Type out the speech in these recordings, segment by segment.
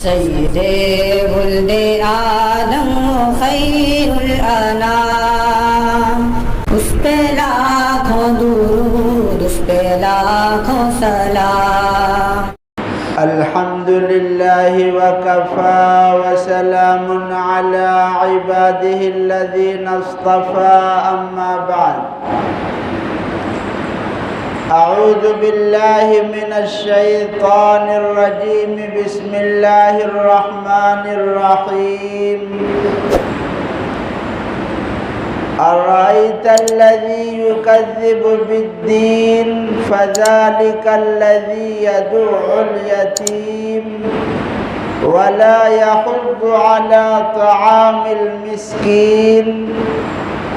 سید ولد آدم خیر الانام، اس پہ لاکھوں درود، اس پہ لاکھوں سلام۔ الحمد للہ وکفی وسلام علی عبادہ الذین اصطفی، اما بعد۔ اعوذ باللہ من الشیطان الرجیم، بسم اللہ الرحمن الرحیم۔ أرأيت الذي يكذب بالدين فذلك الذي يدع اليتيم ولا يحض على طعام المسكين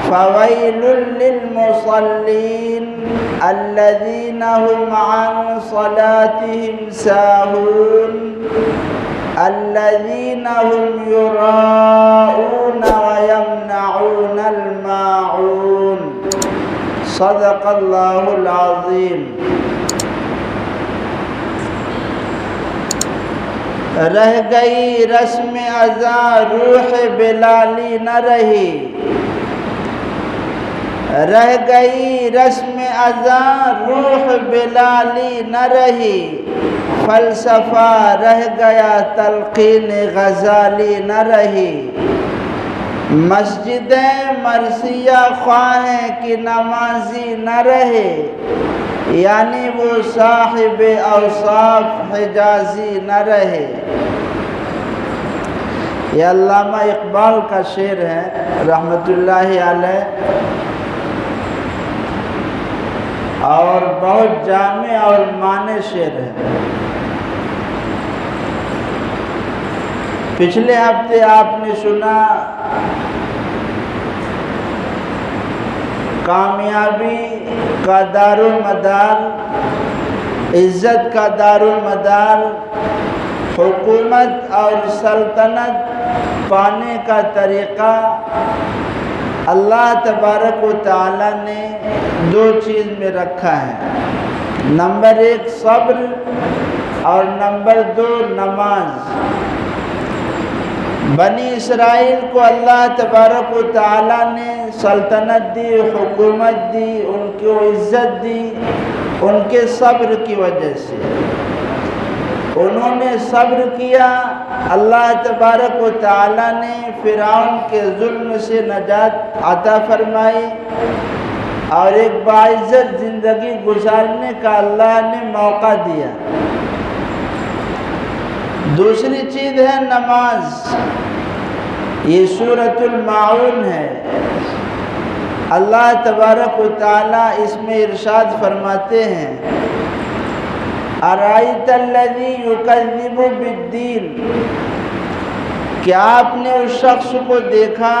فويل للمصلين الذين هم عن صلاتهم ساهون الذين هم يراءون ويمنعون الماعون۔ صدق اللہ العظیم۔ رہ گئی رسم ازاں روح بلالی نہ رہی، رہ گئی رسم ازاں روح بلالی نہ رہی، فلسفہ رہ گیا تلقین غزالی نہ رہی، مسجدیں مرثیہ خواہیں کی نمازی نہ رہے، یعنی وہ صاحب اوصاف حجازی نہ رہے۔ یہ علامہ اقبال کا شعر ہے رحمۃ اللہ علیہ، اور بہت جامع اور معنی شعر ہے۔ پچھلے ہفتے آپ نے سنا کامیابی کا دار و مدار، عزت کا دار و مدار، حکومت اور سلطنت پانے کا طریقہ اللہ تبارک و تعالی نے دو چیز میں رکھا ہے، نمبر ایک صبر اور نمبر دو نماز۔ بنی اسرائیل کو اللہ تبارک و تعالی نے سلطنت دی، حکومت دی، ان کو عزت دی ان کے صبر کی وجہ سے۔ انہوں نے صبر کیا، اللہ تبارک و تعالی نے فرعون کے ظلم سے نجات عطا فرمائی اور ایک باعزت زندگی گزارنے کا اللہ نے موقع دیا۔ دوسری چیز ہے نماز، یہ سورۃ الماعون ہے۔ اللہ تبارک و تعالی اس میں ارشاد فرماتے ہیں، أَرَأَيْتَ الَّذِي يُكَذِّبُ بِالدِّينِ، کیا آپ نے اس شخص کو دیکھا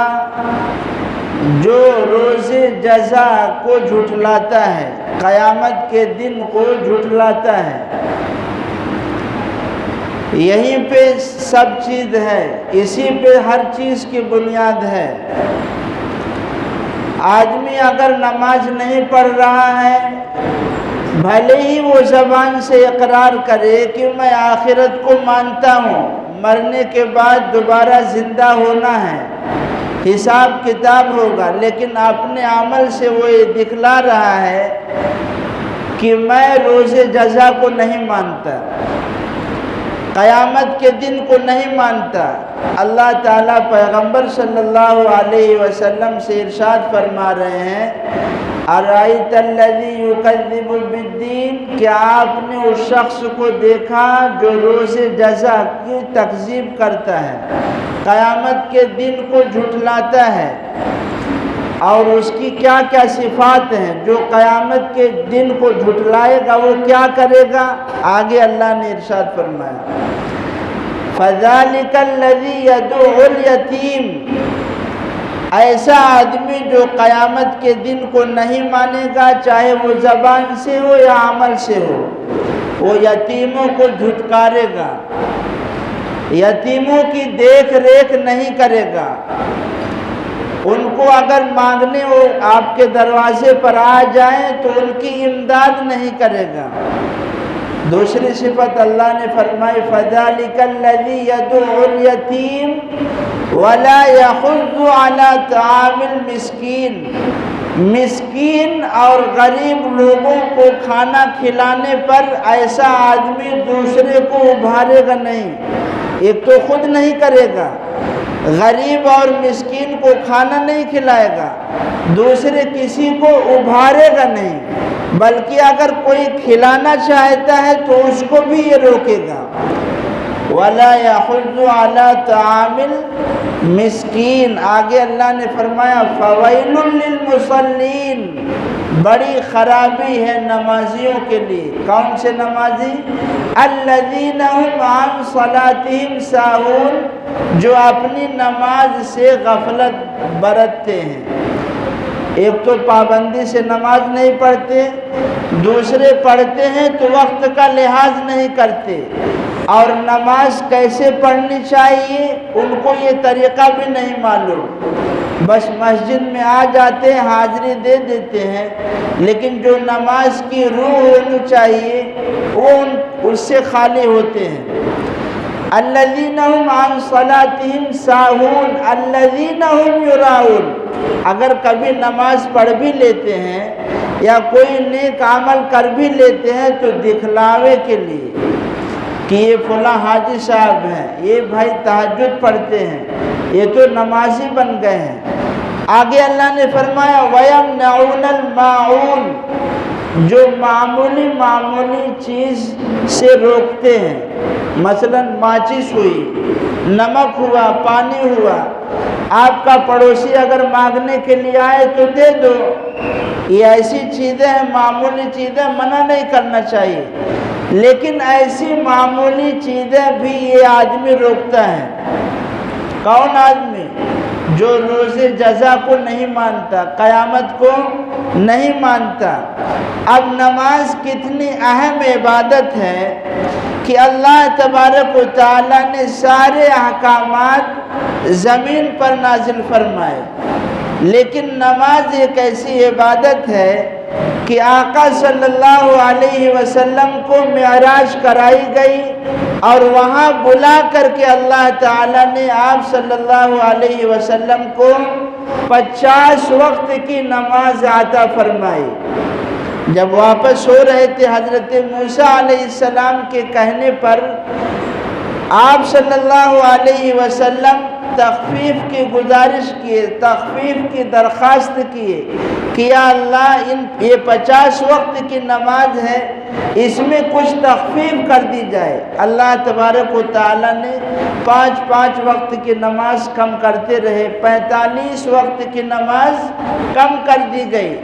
جو روز جزا کو جھٹلاتا ہے، قیامت کے دن کو جھٹلاتا ہے؟ یہیں پہ سب چیز ہے، اسی پہ ہر چیز کی بنیاد ہے۔ آدمی اگر نماز نہیں پڑھ رہا ہے، بھلے ہی وہ زبان سے اقرار کرے کہ میں آخرت کو مانتا ہوں، مرنے کے بعد دوبارہ زندہ ہونا ہے، حساب کتاب ہوگا، لیکن اپنے عمل سے وہ یہ دکھلا رہا ہے کہ میں روز جزا کو نہیں مانتا، قیامت کے دن کو نہیں مانتا۔ اللہ تعالیٰ پیغمبر صلی اللہ علیہ وسلم سے ارشاد فرما رہے ہیں، أَرَأَيْتَ الَّذِي يُكَذِّبُ بِالدِّينِ، کیا آپ نے اس شخص کو دیکھا جو روز جزا کی تکذیب کرتا ہے، قیامت کے دن کو جھٹلاتا ہے؟ اور اس کی کیا کیا صفات ہیں؟ جو قیامت کے دن کو جھٹلائے گا وہ کیا کرے گا؟ آگے اللہ نے ارشاد فرمایا، فَذَلِكَ الَّذِي يَدُعُ الْيَتِيمَ، ایسا آدمی جو قیامت کے دن کو نہیں مانے گا، چاہے وہ زبان سے ہو یا عمل سے ہو، وہ یتیموں کو جھٹکارے گا، یتیموں کی دیکھ ریکھ نہیں کرے گا، ان کو اگر مانگنے وہ آپ کے دروازے پر آ جائیں تو ان کی امداد نہیں کرے گا، دوسری صفت اللہ نے فرمائی فَذَلِكَ الَّذِي يَدُعُّ الْيَتِيمَ وَلَا يَحُضُّ عَلَى طَعَامِ الْمِسْكِينِ، مسکین اور غریب لوگوں کو کھانا کھلانے پر ایسا آدمی دوسرے کو ابھارے گا نہیں، ایک تو خود نہیں کرے گا، غریب اور مسکین کو کھانا نہیں کھلائے گا، دوسرے کسی کو ابھارے گا نہیں، بلکہ اگر کوئی کھلانا چاہتا ہے تو اس کو بھی یہ روکے گا۔ وَلَا يَحُضُّ عَلَى طَعَامِ الْمِسْكِينِ، آگے اللہ نے فرمایا فَوَيْلٌ لِّلْمُصَلِّينَ، بڑی خرابی ہے نمازیوں کے لیے۔ کون سے نمازی؟ الَّذِينَ هُمْ عَنْ صَلَاتِهِمْ سَاهُونَ، جو اپنی نماز سے غفلت برتتے ہیں۔ ایک تو پابندی سے نماز نہیں پڑھتے، دوسرے پڑھتے ہیں تو وقت کا لحاظ نہیں کرتے، اور نماز کیسے پڑھنی چاہیے ان کو یہ طریقہ بھی نہیں معلوم، بس مسجد میں آ جاتے ہیں، حاضری دے دیتے ہیں، لیکن جو نماز کی روح ہونی چاہیے وہ اس سے خالی ہوتے ہیں۔ الذین هم عن صلاتهم ساہون الذین هم یراؤن، اگر کبھی نماز پڑھ بھی لیتے ہیں یا کوئی نیک عمل کر بھی لیتے ہیں تو دکھلاوے کے لیے کہ یہ فلاں حاجی صاحب ہیں، یہ بھائی تہجد پڑھتے ہیں، یہ تو نمازی بن گئے ہیں۔ آگے اللہ نے فرمایا وَيَمْنَعُونَ الْمَاعُونَ، جو معمولی چیز سے روکتے ہیں، مثلا ماچس ہوئی، نمک ہوا، پانی ہوا، آپ کا پڑوسی اگر مانگنے کے لیے آئے تو دے دو، یہ ایسی چیزیں ہیں، معمولی چیزیں، منع نہیں کرنا چاہیے، لیکن ایسی معمولی چیزیں بھی یہ آدمی روکتا ہے۔ کون آدمی؟ جو روز جزا کو نہیں مانتا، قیامت کو نہیں مانتا۔ اب نماز کتنی اہم عبادت ہے کہ اللہ تبارک و تعالیٰ نے سارے احکامات زمین پر نازل فرمائے، لیکن نماز ایک ایسی عبادت ہے کہ آقا صلی اللہ علیہ وسلم کو معراج کرائی گئی، اور وہاں بلا کر کے اللہ تعالیٰ نے آپ صلی اللہ علیہ وسلم کو 50 وقت کی نماز عطا فرمائی۔ جب واپس ہو رہے تھے حضرت موسیٰ علیہ السلام کے کہنے پر آپ صلی اللہ علیہ وسلم تخفیف کی گزارش کیے، تخفیف کی درخواست کیے کہ یا اللہ یہ 50 وقت کی نماز ہے، اس میں کچھ تخفیف کر دی جائے۔ اللہ تبارک و تعالیٰ نے 5 وقت کی نماز کم کرتے رہے، 45 وقت کی نماز کم کر دی گئی،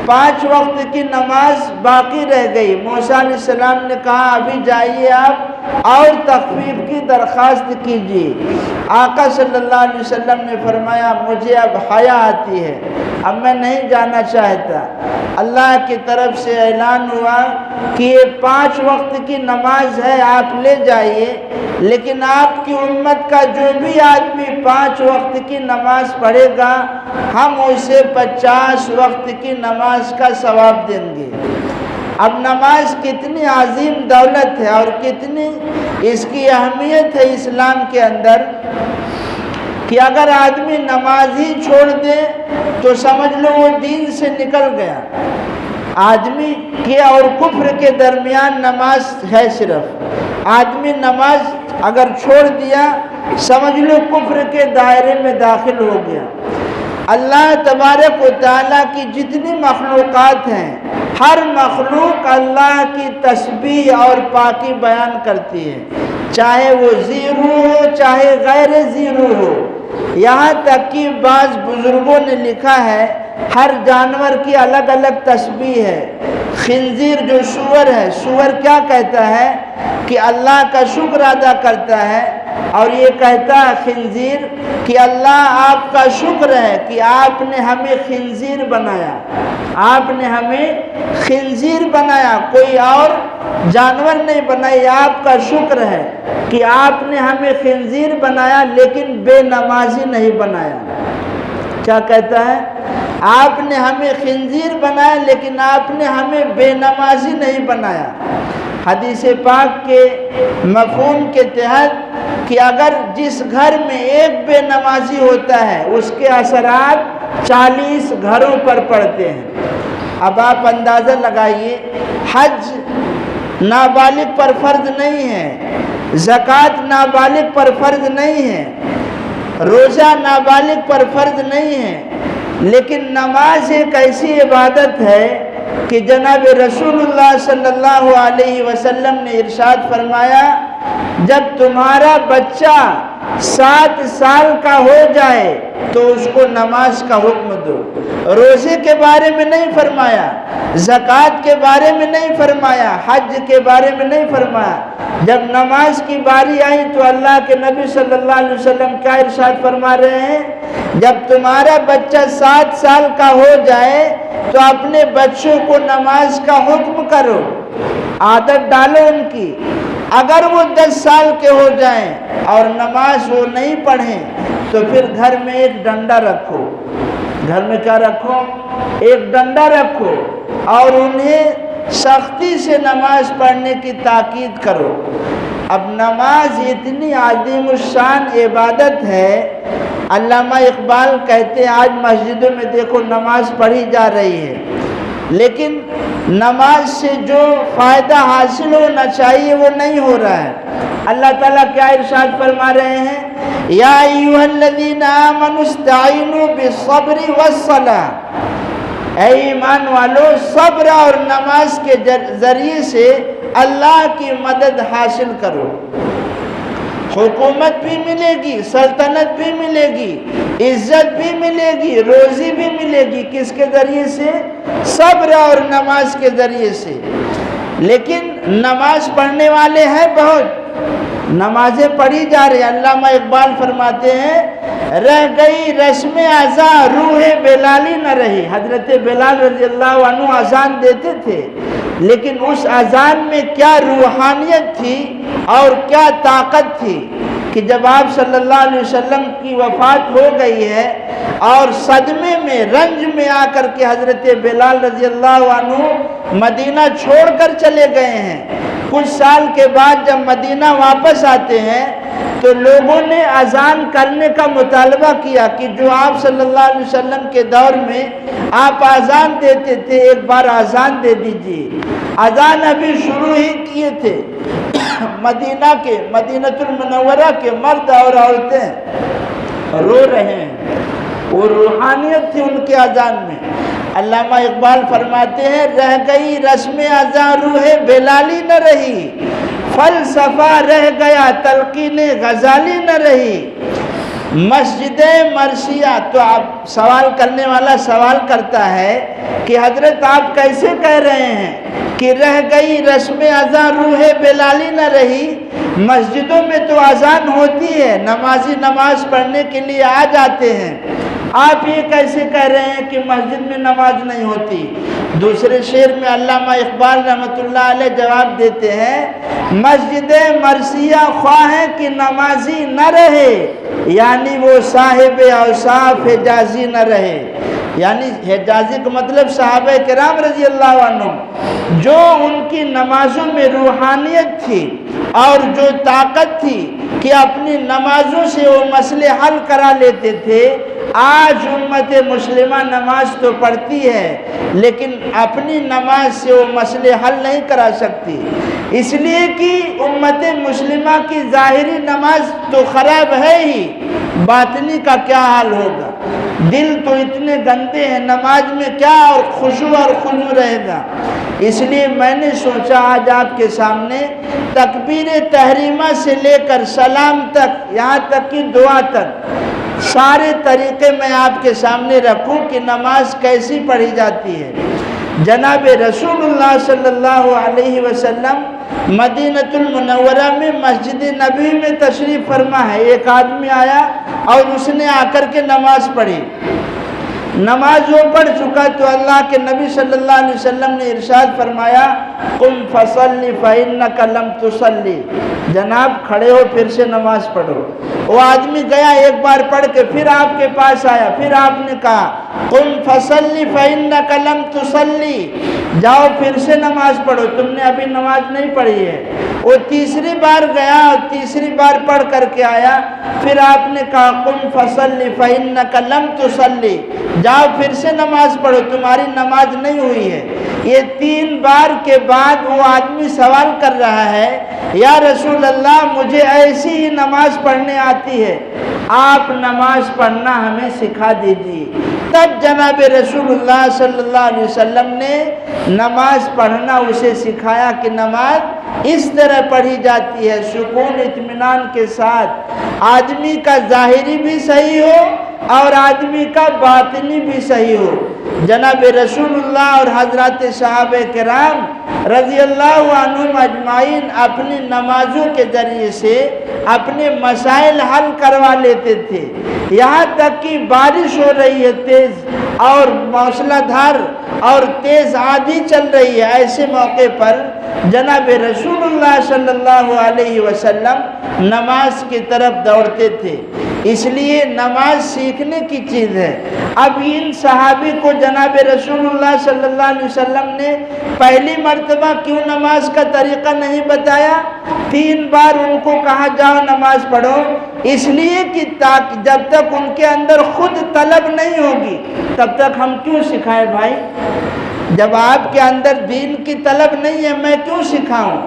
5 وقت کی نماز باقی رہ گئی۔ موسیٰ علیہ السلام نے کہا ابھی جائیے آپ اور تخفیف کی درخواست کیجیے۔ آقا صلی اللہ علیہ وسلم نے فرمایا مجھے اب حیا آتی ہے، اب میں نہیں جانا چاہتا۔ اللہ کی طرف سے اعلان ہوا کہ یہ 5 وقت کی نماز ہے، آپ لے جائیے، لیکن آپ کی امت کا جو بھی آدمی 5 وقت کی نماز پڑھے گا ہم اسے 50 وقت کی نماز کا ثواب دیں گے۔ اب نماز کتنی عظیم دولت ہے اور کتنی اس کی اہمیت ہے اسلام کے اندر کہ اگر آدمی نماز ہی چھوڑ دے تو سمجھ لو وہ دین سے نکل گیا۔ آدمی کے اور کفر کے درمیان نماز ہے، صرف آدمی نماز اگر چھوڑ دیا سمجھ لو کفر کے دائرے میں داخل ہو گیا۔ اللہ تبارک و تعالیٰ کی جتنی مخلوقات ہیں ہر مخلوق اللہ کی تسبیح اور پاکی بیان کرتی ہے، چاہے وہ ذی روح ہو چاہے غیر ذی روح ہو۔ یہاں تک کہ بعض بزرگوں نے لکھا ہے ہر جانور کی الگ الگ تسبیح ہے۔ خنزیر جو سور ہے، سور کیا کہتا ہے کہ اللہ کا شکر ادا کرتا ہے، اور یہ کہتا ہے خنزیر کہ اللہ آپ کا شکر ہے کہ آپ نے ہمیں خنزیر بنایا، آپ نے ہمیں خنزیر بنایا، کوئی اور جانور نہیں بنایا، آپ کا شکر ہے کہ آپ نے ہمیں خنزیر بنایا لیکن بے نمازی نہیں بنایا۔ کیا کہتا ہے؟ آپ نے ہمیں خنزیر بنایا لیکن آپ نے ہمیں بے نمازی نہیں بنایا۔ حدیث پاک کے مفہوم کے تحت کہ اگر جس گھر میں ایک بے نمازی ہوتا ہے اس کے اثرات 40 گھروں پر پڑتے ہیں۔ اب آپ اندازہ لگائیے، حج نابالغ پر فرض نہیں ہے، زکوٰۃ نابالغ پر فرض نہیں ہے، روزہ نابالغ پر فرض نہیں ہے، لیکن نماز ایک ایسی عبادت ہے کہ جناب رسول اللہ صلی اللہ علیہ وسلم نے ارشاد فرمایا، جب تمہارا بچہ 7 سال کا ہو جائے تو اس کو نماز کا حکم دو۔ روزے کے بارے میں نہیں فرمایا، زکوٰۃ کے بارے میں نہیں فرمایا، حج کے بارے میں نہیں فرمایا۔ جب نماز کی باری آئی تو اللہ کے نبی صلی اللہ علیہ وسلم کیا ارشاد فرما رہے ہیں؟ جب تمہارا بچہ 7 سال کا ہو جائے تو اپنے بچوں کو نماز کا حکم کرو، عادت ڈالو ان کی۔ اگر وہ 10 سال کے ہو جائیں اور نماز وہ نہیں پڑھیں تو پھر گھر میں ایک ڈنڈا رکھو۔ گھر میں کیا رکھو؟ ایک ڈنڈا رکھو اور انہیں سختی سے نماز پڑھنے کی تاکید کرو۔ اب نماز اتنی عظیم الشان عبادت ہے، علامہ اقبال کہتے ہیں آج مسجدوں میں دیکھو نماز پڑھی جا رہی ہے، لیکن نماز سے جو فائدہ حاصل ہونا چاہیے وہ نہیں ہو رہا ہے۔ اللہ تعالیٰ کیا ارشاد فرما رہے ہیں؟ یا ایھا الذین آمنوا استعینوا بالصبر والصلاۃ، اے ایمان والو صبر اور نماز کے ذریعے سے اللہ کی مدد حاصل کرو۔ حکومت بھی ملے گی، سلطنت بھی ملے گی، عزت بھی ملے گی، روزی بھی ملے گی، کس کے ذریعے سے؟ صبر اور نماز کے ذریعے سے۔ لیکن نماز پڑھنے والے ہیں بہت، نمازیں پڑھی جا رہی ہیں۔ علامہ اقبال فرماتے ہیں رہ گئی رسم اذاں روح بلالی نہ رہی۔ حضرت بلال رضی اللہ عنہ اذان دیتے تھے، لیکن اس اذان میں کیا روحانیت تھی اور کیا طاقت تھی کہ جب آپ صلی اللہ علیہ وسلم کی وفات ہو گئی ہے اور صدمے میں رنج میں آ کر کے حضرت بلال رضی اللہ عنہ مدینہ چھوڑ کر چلے گئے ہیں، کچھ سال کے بعد جب مدینہ واپس آتے ہیں تو لوگوں نے اذان کرنے کا مطالبہ کیا کہ جو آپ صلی اللہ علیہ وسلم کے دور میں آپ اذان دیتے تھے، ایک بار اذان دے دیجیے۔ اذان ابھی شروع ہی کیے تھے، مدینہ المنورہ کے مرد اور عورتیں رو رہے ہیں، وہ روحانیت تھی ان کے اذان میں۔ علامہ اقبال فرماتے ہیں رہ گئی رسم اذاں روح بلالی نہ رہی، فلسفہ رہ گیا تلقین غزالی نہ رہی، مسجد مرثیہ۔ تو آپ سوال کرنے والا سوال کرتا ہے کہ حضرت آپ کیسے کہہ رہے ہیں کہ رہ گئی رسم اذاں روح بلالی نہ رہی؟ مسجدوں میں تو اذان ہوتی ہے، نمازی نماز پڑھنے کے لیے آ جاتے ہیں، آپ یہ کیسے کہہ رہے ہیں کہ مسجد میں نماز نہیں ہوتی؟ دوسرے شعر میں علامہ اقبال رحمۃ اللہ علیہ جواب دیتے ہیں مسجد مرثیہ خواہیں کہ نمازی نہ رہے، یعنی وہ صاحب اوصاف حجازی نہ رہے۔ یعنی حجازی کا مطلب صحابہ کرام رضی اللہ عنہ، جو ان کی نمازوں میں روحانیت تھی اور جو طاقت تھی کہ اپنی نمازوں سے وہ مسئلے حل کرا لیتے تھے۔ آج امت مسلمہ نماز تو پڑھتی ہے لیکن اپنی نماز سے وہ مسئلے حل نہیں کرا سکتی، اس لیے کہ امت مسلمہ کی ظاہری نماز تو خراب ہے ہی، باطنی کا کیا حال ہوگا؟ دل تو اتنے گندے ہیں، نماز میں کیا اور خشوع اور خضوع رہے گا؟ اس لیے میں نے سوچا آج آپ کے سامنے تکبیر تحریمہ سے لے کر سلام تک، یہاں تک کہ دعا تک، سارے طریقے میں آپ کے سامنے رکھوں کہ نماز کیسی پڑھی جاتی ہے۔ جناب رسول اللہ صلی اللہ علیہ وسلم مدینہ المنورہ میں مسجد نبوی میں تشریف فرما ہے، ایک آدمی آیا اور اس نے آ کر کے نماز پڑھی۔ نماز وہ پڑھ چکا تو اللہ کے نبی صلی اللہ علیہ وسلم نے ارشاد فرمایا قم فصلی فإنک لم تصلی، جناب کھڑے ہو پھر سے نماز پڑھو۔ وہ آدمی گیا ایک بار پڑھ کے پھر آپ کے پاس آیا، پھر آپ نے کہا قم فصلی فإنک لم تصلی، جاؤ پھر سے نماز پڑھو، تم نے ابھی نماز نہیں پڑھی ہے۔ وہ تیسری بار گیا اور تیسری بار پڑھ کر کے آیا، پھر آپ نے کہا قم فصلی فإنک لم تصلی، جاؤ پھر سے نماز پڑھو، تمہاری نماز نہیں ہوئی ہے۔ یہ 3 بار کے بعد وہ آدمی سوال کر رہا ہے، یا رسول اللہ مجھے ایسی ہی نماز پڑھنے آتی ہے، آپ نماز پڑھنا ہمیں سکھا دیجیے۔ تب جناب رسول اللہ صلی اللہ علیہ وسلم نے نماز پڑھنا اسے سکھایا کہ نماز اس طرح پڑھی جاتی ہے، سکون اطمینان کے ساتھ، آدمی کا ظاہری بھی صحیح ہو اور آدمی کا باطنی بھی صحیح ہو۔ جناب رسول اللہ اور حضرات صحابہ کرام رضی اللہ عنہم اجمعین اپنی نمازوں کے ذریعے سے اپنے مسائل حل کروا لیتے تھے۔ یہاں تک کہ بارش ہو رہی ہے تیز اور موسلا دھار اور تیز آندھی چل رہی ہے، ایسے موقع پر جناب رسول اللہ صلی اللہ علیہ وسلم نماز کی طرف دوڑتے تھے۔ اس لیے نماز سیکھنے کی چیز ہے۔ اب ان صحابی کو جناب رسول اللہ صلی اللہ علیہ وسلم نے پہلی مرتبہ کیوں نماز کا طریقہ نہیں بتایا؟ 3 بار ان کو کہا جاؤ نماز پڑھو، اس لیے کہ جب تک ان کے اندر خود طلب نہیں ہوگی تب تک ہم کیوں سکھائیں بھائی؟ جب آپ کے اندر دین کی طلب نہیں ہے میں کیوں سکھاؤں؟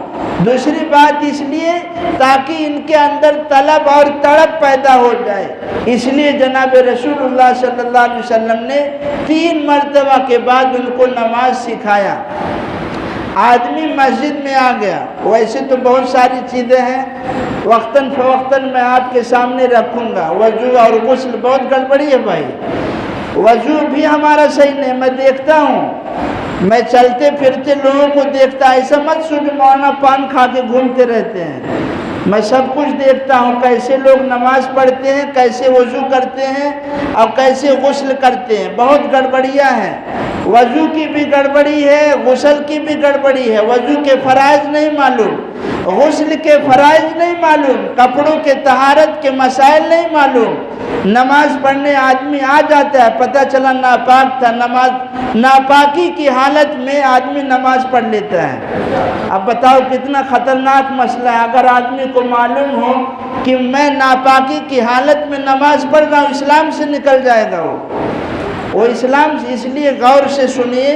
دوسری بات اس لیے تاکہ ان کے اندر طلب اور تڑپ پیدا ہو جائے، اس لیے جناب رسول اللہ صلی اللہ علیہ وسلم نے 3 مرتبہ کے بعد ان کو نماز سکھایا۔ آدمی مسجد میں آ گیا، ویسے تو بہت ساری چیزیں ہیں، وقتاً فوقتاً میں آپ کے سامنے رکھوں گا۔ وضو اور غسل بہت گڑبڑی ہے بھائی، وضو بھی ہمارا صحیح نہیں، میں دیکھتا ہوں، میں چلتے پھرتے لوگوں کو دیکھتا، ایسا مت سوچ مولانا پان کھا کے گھومتے رہتے ہیں، میں سب کچھ دیکھتا ہوں، کیسے لوگ نماز پڑھتے ہیں، کیسے وضو کرتے ہیں اور کیسے غسل کرتے ہیں، بہت گڑبڑیاں ہیں۔ وضو کی بھی گڑبڑی ہے، غسل کی بھی گڑبڑی ہے، وضو کے فرائض نہیں معلوم، غسل کے فرائض نہیں معلوم، کپڑوں کے طہارت کے مسائل نہیں معلوم۔ نماز پڑھنے آدمی آ جاتا ہے، پتہ چلا ناپاک تھا، ناپاکی کی حالت میں آدمی نماز پڑھ لیتا ہے۔ اب بتاؤ کتنا خطرناک مسئلہ ہے، اگر آدمی کو معلوم ہو کہ میں ناپاکی کی حالت میں نماز پڑھ رہا ہوں، اسلام سے نکل جائے گا وہ اسلام سے۔ اس لیے غور سے سنیے،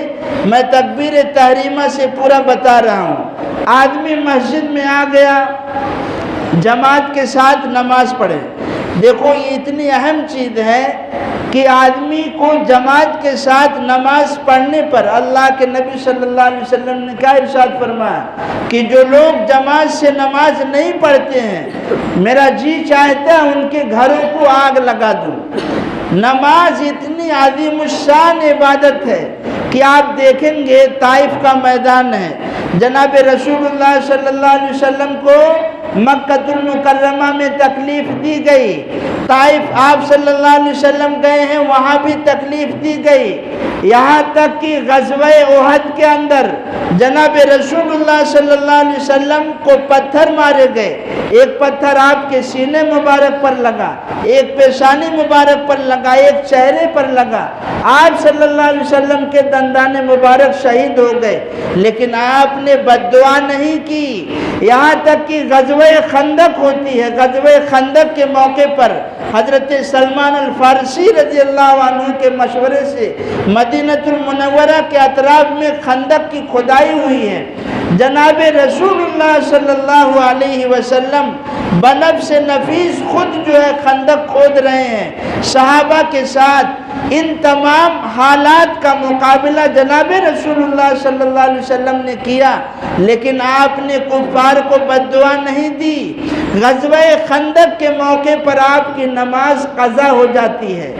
میں تکبیر تحریمہ سے پورا بتا رہا ہوں۔ آدمی مسجد میں آ گیا، جماعت کے ساتھ نماز پڑھے۔ دیکھو یہ اتنی اہم چیز ہے کہ آدمی کو جماعت کے ساتھ نماز پڑھنے پر اللہ کے نبی صلی اللہ علیہ وسلم نے کیا ارشاد فرمایا کہ جو لوگ جماعت سے نماز نہیں پڑھتے ہیں میرا جی چاہتا ہے ان کے گھروں کو آگ لگا دوں۔ نماز اتنی عظیم الشان عبادت ہے کہ آپ دیکھیں گے طائف کا میدان ہے، جناب رسول اللہ صلی اللہ علیہ وسلم کو مکہ المکرمہ میں تکلیف دی گئی، طائف آپ صلی اللہ علیہ وسلم گئے ہیں وہاں بھی تکلیف دی گئی، یہاں تک کہ غزوہ احد کے اندر جناب رسول اللہ صلی اللہ علیہ وسلم کو پتھر مارے گئے، ایک پتھر آپ کے سینے مبارک پر لگا، ایک پیشانی مبارک پر لگا، ایک چہرے پر لگا، آپ صلی اللہ علیہ وسلم کے دندان مبارک شہید ہو گئے، لیکن آپ نے بد دعا نہیں کی۔ یہاں تک کہ غزوہ خندق ہوتی ہے، غزوہ خندق کے موقع پر حضرت سلمان الفارسی رضی اللہ عنہ کے مشورے سے مدینہ المنورہ کے اطراف میں خندق کی کھدائی ہوئی ہے، جناب رسول اللہ صلی اللہ علیہ وسلم بنفس نفیس خود جو ہے خندق کھود رہے ہیں صحابہ کے ساتھ۔ ان تمام حالات کا مقابلہ جناب رسول اللہ صلی اللہ علیہ وسلم نے کیا، لیکن آپ نے کفار کو بد دعا نہیں دی۔ غزوہ خندق کے موقع پر آپ کی نماز قضا ہو جاتی ہے،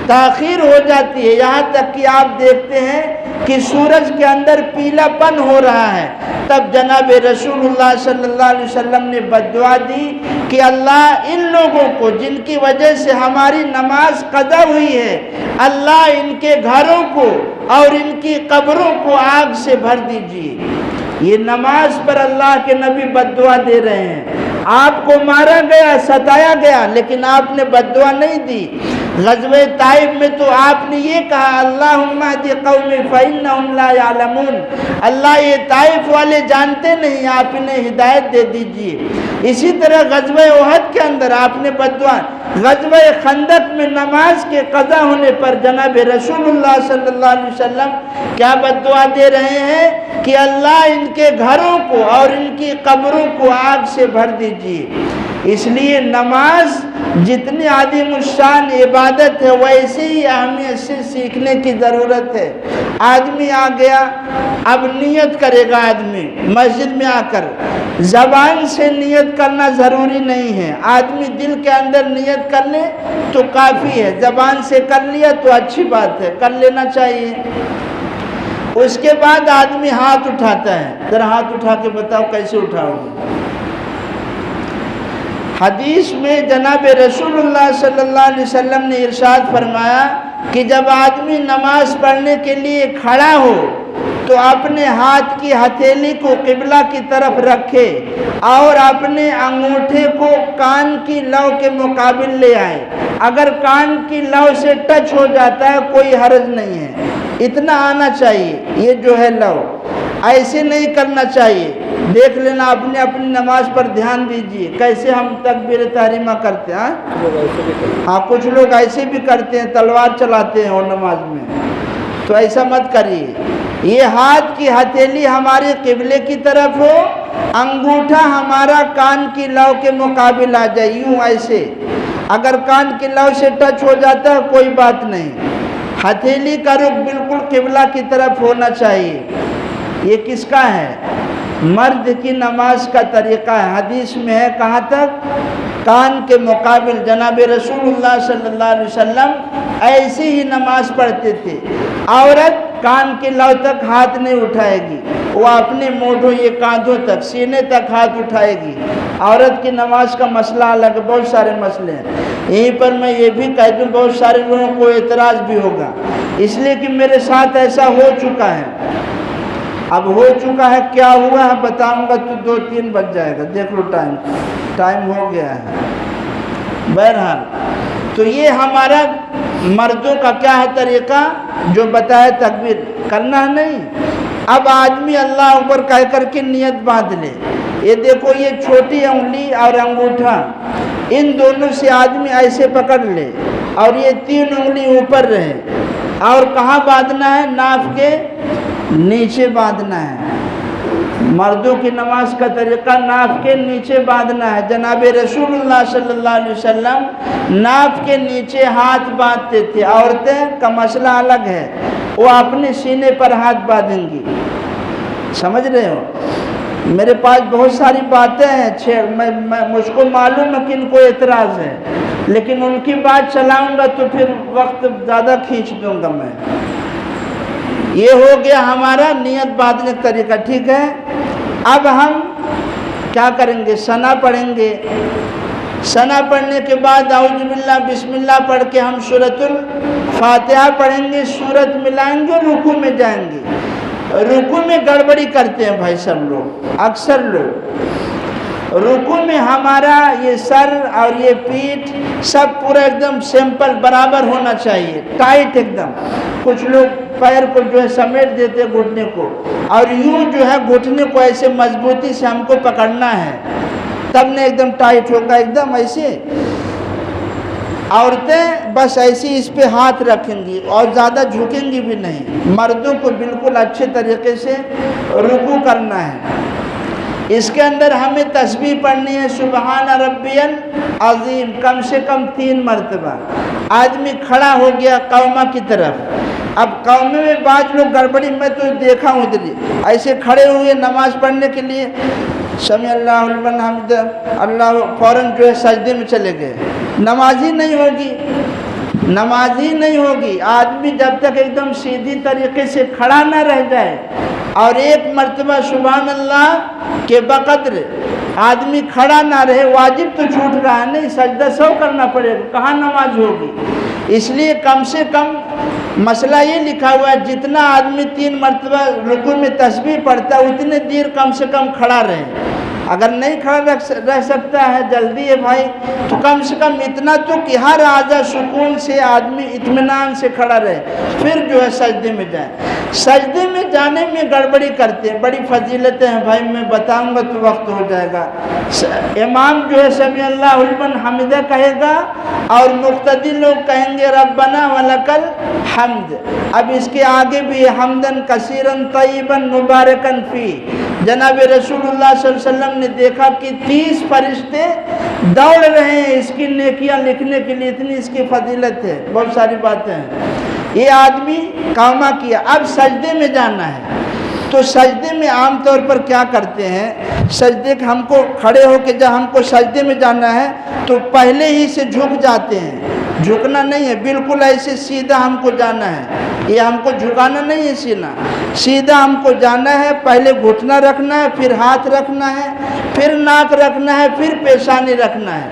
تاخیر ہو جاتی ہے، یہاں تک کہ آپ دیکھتے ہیں کہ سورج کے اندر پیلا پن ہو رہا ہے، تب جناب رسول اللہ صلی اللہ علیہ وسلم نے بد دعا دی کہ اللہ ان لوگوں کو جن کی وجہ سے ہماری نماز قضا ہوئی ہے، اللہ ان کے گھروں کو اور ان کی قبروں کو آگ سے بھر دیجیے۔ یہ نماز پر اللہ کے نبی بد دعا دے رہے ہیں۔ آپ کو مارا گیا، ستایا گیا، لیکن آپ نے بد دعا نہیں دی۔ غزوہ طائف میں تو آپ نے یہ کہا اللہم اہد قومی فإنہم لا یعلمون، اللہ یہ طائف والے جانتے نہیں، آپ انہیں ہدایت دے دیجئے۔ اسی طرح غزوہ احد کے اندر آپ نے بد دعا۔ غزوہ خندق میں نماز کے قضا ہونے پر جناب رسول اللہ صلی اللہ علیہ وسلم کیا بد دعا دے رہے ہیں کہ اللہ ان کے گھروں کو اور ان کی قبروں کو آگ سے بھر دیجئے۔ اس لیے نماز جتنی عظیم الشان عبادت ہے ویسے ہی اہمیت سے سیکھنے کی ضرورت ہے۔ آدمی آ گیا، اب نیت کرے گا آدمی مسجد میں آ کر، زبان سے نیت کرنا ضروری نہیں ہے، آدمی دل کے اندر نیت کر لے تو کافی ہے، زبان سے کر لیا تو اچھی بات ہے، کر لینا چاہیے۔ اس کے بعد آدمی ہاتھ اٹھاتا ہے، ذرا ہاتھ اٹھا کے بتاؤ کیسے اٹھاؤ گے؟ حدیث میں جناب رسول اللہ صلی اللہ علیہ وسلم نے ارشاد فرمایا کہ جب آدمی نماز پڑھنے کے لیے کھڑا ہو تو اپنے ہاتھ کی ہتھیلی کو قبلہ کی طرف رکھے اور اپنے انگوٹھے کو کان کی لو کے مقابل لے آئے۔ اگر کان کی لو سے ٹچ ہو جاتا ہے کوئی حرج نہیں ہے، اتنا آنا چاہیے، یہ جو ہے لو، ایسے نہیں کرنا چاہیے۔ دیکھ لینا اپنی نماز پر دھیان دیجئے کیسے ہم تکبیر تحریمہ کرتے ہیں۔ ہاں کچھ لوگ ایسے بھی کرتے ہیں، تلوار چلاتے ہیں اور نماز میں، تو ایسا مت کریے۔ یہ ہاتھ کی ہتھیلی ہمارے قبلے کی طرف ہو، انگوٹھا ہمارا کان کی لو کے مقابل آ جائے، یوں ایسے۔ اگر کان کی لو سے ٹچ ہو جاتا ہے کوئی بات نہیں، ہتھیلی کا رخ بالکل قبلہ کی طرف ہونا چاہیے۔ یہ کس کا ہے؟ مرد کی نماز کا طریقہ ہے۔ حدیث میں ہے کہاں تک؟ کان کے مقابل۔ جناب رسول اللہ صلی اللہ علیہ وسلم ایسی ہی نماز پڑھتے تھے۔ عورت کان کے لو تک ہاتھ نہیں اٹھائے گی، وہ اپنے موڈوں یہ کاندھوں تک، سینے تک ہاتھ اٹھائے گی۔ عورت کی نماز کا مسئلہ الگ، بہت سارے مسئلے ہیں۔ یہیں پر میں یہ بھی کہہ دوں بہت سارے لوگوں کو اعتراض بھی ہوگا، اس لیے کہ میرے ساتھ ایسا ہو چکا ہے۔ اب ہو چکا ہے، کیا ہوا ہے بتاؤں گا تو 2-3 بج جائے گا، دیکھ لو ٹائم ہو گیا ہے۔ بہرحال تو یہ ہمارا مردوں کا کیا ہے طریقہ جو بتایا، تکبیر کرنا ہے نہیں۔ اب آدمی اللہ اکبر کہہ کر کے نیت باندھ لے۔ یہ دیکھو یہ چھوٹی انگلی اور انگوٹھا، ان دونوں سے آدمی ایسے پکڑ لے اور یہ 3 انگلی اوپر رہے، اور کہاں باندھنا ہے؟ ناف کے نیچے باندھنا ہے۔ مردوں کی نماز کا طریقہ ناف کے نیچے باندھنا ہے۔ جناب رسول اللہ صلی اللہ علیہ وسلم ناف کے نیچے ہاتھ باندھتے تھے۔ عورتیں کا مسئلہ الگ ہے، وہ اپنے سینے پر ہاتھ باندھیں گی۔ سمجھ رہے ہو؟ میرے پاس بہت ساری باتیں ہیں، مجھ کو معلوم ہے کہ ان کو اعتراض ہے، لیکن ان کی بات چلاؤں گا تو پھر وقت زیادہ کھینچ دوں گا میں۔ یہ ہو گیا ہمارا نیت باندھنے کا طریقہ، ٹھیک ہے۔ اب ہم کیا کریں گے؟ ثنا پڑھیں گے۔ ثنا پڑھنے کے بعد اعوذ باللہ بسم اللہ پڑھ کے ہم سورۃ الفاتحہ پڑھیں گے، سورت ملائیں گے، رکوع میں جائیں گے۔ رکوع میں گڑبڑی کرتے ہیں بھائی سب لوگ، اکثر لوگ۔ رکوع میں ہمارا یہ سر اور یہ پیٹھ سب پورا ایک دم سمپل برابر ہونا چاہیے، ٹائٹ ایک دم۔ کچھ لوگ پیر کو جو ہے سمیٹ دیتے گھٹنے کو، اور یوں جو ہے گھٹنے کو ایسے مضبوطی سے ہم کو پکڑنا ہے، تب نہ ایک دم ٹائٹ ہوگا، ایک دم ایسے۔ عورتیں بس ایسی اس پہ ہاتھ رکھیں گی اور زیادہ جھکیں گی بھی نہیں۔ مردوں کو بالکل اچھے طریقے سے رکوع کرنا ہے۔ اس کے اندر ہمیں تسبیح پڑھنی ہے، سبحان ربی العظیم، کم سے کم 3 مرتبہ۔ آدمی کھڑا ہو گیا قومہ کی طرف۔ اب قومے میں بعض لوگ گڑبڑی، میں تو دیکھا ہوں ادھر ایسے کھڑے ہوئے نماز پڑھنے کے لیے، سمیع اللہ لمن حمدہ، اللہ، فوراً جو ہے سجدے میں چلے گئے۔ نماز ہی نہیں ہوگی، نماز ہی نہیں ہوگی۔ آدمی جب تک ایک دم سیدھی طریقے سے کھڑا نہ رہ جائے اور 1 مرتبہ سبحان اللہ کے بقدر آدمی کھڑا نہ رہے، واجب تو چھوٹ رہا ہے، نہیں، سجدہ 100 کرنا پڑے گا، کہاں نماز ہوگی؟ اس لیے کم سے کم مسئلہ یہ لکھا ہوا ہے جتنا آدمی 3 مرتبہ رکوع میں تسبیح پڑھتا ہے اتنے دیر کم سے کم کھڑا رہے. اگر نہیں کھڑا رہ سکتا ہے، جلدی ہے بھائی، تو کم سے کم اتنا تو کہ ہر اعضا سکون سے آدمی اطمینان سے کھڑا رہے، پھر جو ہے سجدے میں جائیں. سجدے میں جانے میں گڑبڑی کرتے ہیں، بڑی فضیلتیں ہیں بھائی، میں بتاؤں گا تو وقت ہو جائے گا. امام جو ہے سمیع اللہ لمن حمدہ کہے گا اور مقتدی لوگ کہیں گے ربنا ولک الحمد. اب اس کے آگے بھی حمدن کثیرن طیبن مبارکن فی. جناب رسول اللہ صلی اللہ علیہ وسلم نے دیکھا کہ 30 فرشتے دوڑ رہے ہیں اس کی نیکیاں لکھنے کے لیے، اتنی اس کی فضیلت ہے. بہت ساری باتیں ہیں. یہ آدمی کامہ کیا. اب سجدے میں جانا ہے تو سجدے میں عام طور پر کیا کرتے ہیں، سجدے ہم کو کھڑے ہو کے جب ہم کو سجدے میں جانا ہے تو پہلے ہی سے جھک جاتے ہیں. جھکنا نہیں ہے، بالکل ایسے سیدھا ہم کو جانا ہے. یہ ہم کو جھکانا نہیں ہے سینہ، سیدھا ہم کو جانا ہے. پہلے گھٹنا رکھنا ہے، پھر ہاتھ رکھنا ہے، پھر ناک رکھنا ہے، پھر پیشانی رکھنا ہے.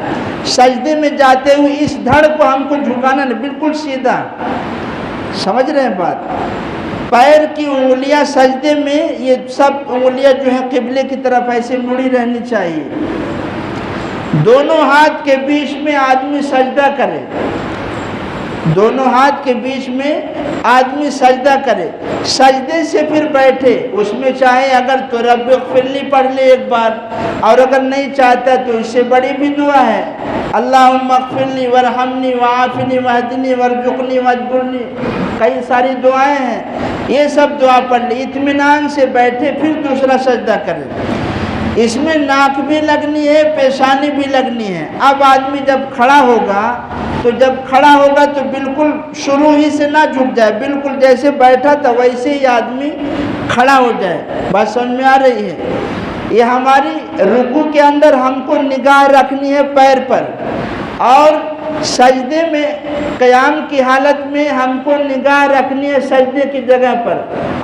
سجدے میں جاتے ہوئے اس دھڑ کو ہم کو جھکانا نہیں، بالکل سیدھا. سمجھ رہے ہیں بات؟ پیر کی انگلیاں سجدے میں، یہ سب انگلیاں جو ہیں قبلے کی طرف ایسے مڑی رہنی چاہیے. دونوں ہاتھ کے بیچ میں آدمی سجدہ کرے، دونوں ہاتھ کے بیچ میں آدمی سجدہ کرے. سجدے سے پھر بیٹھے، اس میں چاہے اگر تو رب اغفر لی پڑھ لے ایک بار، اور اگر نہیں چاہتا تو اس سے بڑی بھی دعا ہے، اللہم اغفر لی ورحمنی وعافنی واہدنی وارزقنی واجبرنی. کئی ساری دعائیں ہیں، یہ سب دعا پڑھ لی. اطمینان سے بیٹھے، پھر دوسرا سجدہ کرے. اس میں ناک بھی لگنی ہے، پیشانی بھی لگنی ہے. اب آدمی جب کھڑا ہوگا تو بالکل شروع ہی سے نہ جھک جائے، بالکل جیسے بیٹھا تھا ویسے ہی آدمی کھڑا ہو جائے. بات سمجھ میں آ رہی ہے؟ یہ ہماری رکوع کے اندر ہم کو نگاہ رکھنی ہے پیر پر، اور سجدے میں قیام کی حالت میں ہم کو نگاہ رکھنی ہے سجدے کی جگہ پر.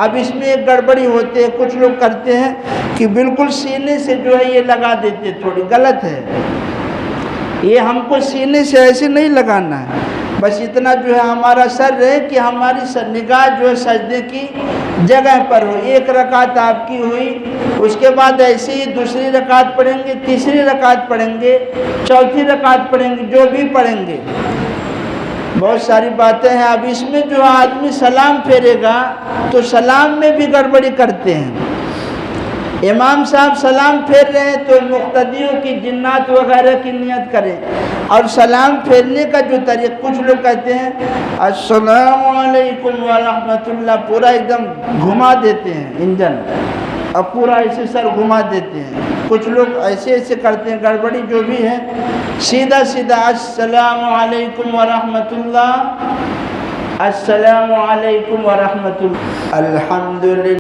اب اس میں ایک گڑبڑی ہوتی ہے، کچھ لوگ کرتے ہیں کہ بالکل سینے سے جو ہے یہ لگا دیتے، تھوڑی غلط ہے. یہ ہم کو سینے سے ایسے نہیں لگانا ہے، بس اتنا جو ہے ہمارا سر رہے کہ ہماری نگاہ جو ہے سجدے کی جگہ پر ہو. 1 رکعت آپ کی ہوئی، اس کے بعد ایسے ہی دوسری رکعت پڑھیں گے، تیسری رکعت پڑھیں گے، چوتھی رکعت پڑھیں گے، جو بھی پڑھیں گے. بہت ساری باتیں ہیں. اب اس میں جو آدمی سلام پھیرے گا تو سلام میں بھی گڑبڑی کرتے ہیں. امام صاحب سلام پھیر رہے ہیں تو مقتدیوں کی جنات وغیرہ کی نیت کریں. اور سلام پھیرنے کا جو طریقہ، کچھ لوگ کہتے ہیں السلام علیکم ورحمۃ اللہ، پورا ایک دم گھما دیتے ہیں انجن، اب پورا ایسے سر گھما دیتے ہیں. کچھ لوگ ایسے کرتے ہیں. گڑبڑی جو بھی ہے سیدھا سیدھا السلام علیکم ورحمۃ اللہ، السلام علیکم ورحمۃ اللہ، الحمدللہ.